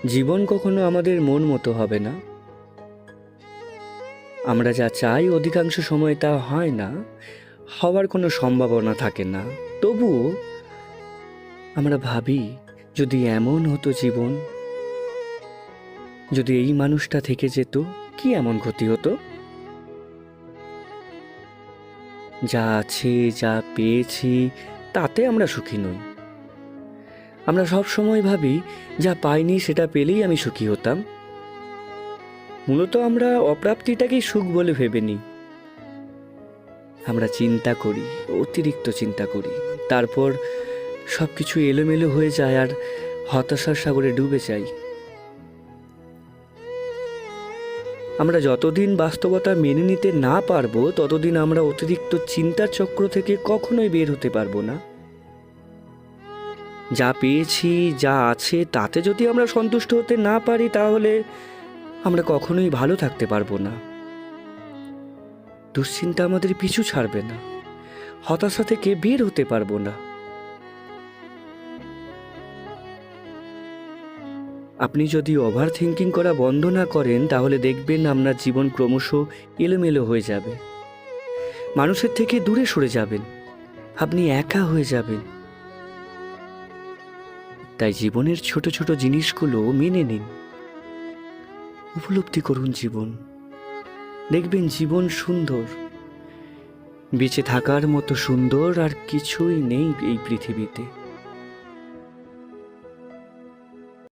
জীবন কখনো আমাদের মন মতো হবে না। আমরা যা চাই অধিকাংশ সময় তা হয় না, হওয়ার কোনো সম্ভাবনা থাকে না। তবুও আমরা ভাবি, যদি এমন হতো জীবন, যদি এই মানুষটা থেকে যেত, কি এমন ক্ষতি হতো? যা আছে, যা পেয়েছি, তাতে আমরা সুখী নই। আমরা সব সময় ভাবি, যা পাইনি সেটা পেলেই আমি সুখী হতাম। মূলত আমরা অপ্রাপ্তিটাকেই সুখ বলে ভেবে নিই। আমরা চিন্তা করি, অতিরিক্ত চিন্তা করি, তারপর সব কিছু এলোমেলো হয়ে যায় আর হতাশার সাগরে ডুবে যাই। আমরা যতদিন বাস্তবতা মেনে নিতে না পারবো, ততদিন আমরা অতিরিক্ত চিন্তার চক্র থেকে কখনোই বের হতে পারবো না। যা পেয়েছি, যা আছে, তাতে যদি আমরা সন্তুষ্ট হতে না পারি, তাহলে আমরা কখনোই ভালো থাকতে পারবো না। দুশ্চিন্তা আমাদের পিছু ছাড়বে না, হতাশা থেকে বের হতে পারবো না। আপনি যদি ওভার থিঙ্কিং করা বন্ধ না করেন, তাহলে দেখবেন আপনার জীবন ক্রমশ এলোমেলো হয়ে যাবে। মানুষের থেকে দূরে সরে যাবেন, আপনি একা হয়ে যাবেন। তাই জীবনের ছোট ছোট জিনিসগুলো মেনে নিন, উপলব্ধি করুন জীবন। দেখবেন জীবন সুন্দর, বেঁচে থাকার মতো সুন্দর আর কিছুই নেই এই পৃথিবীতে।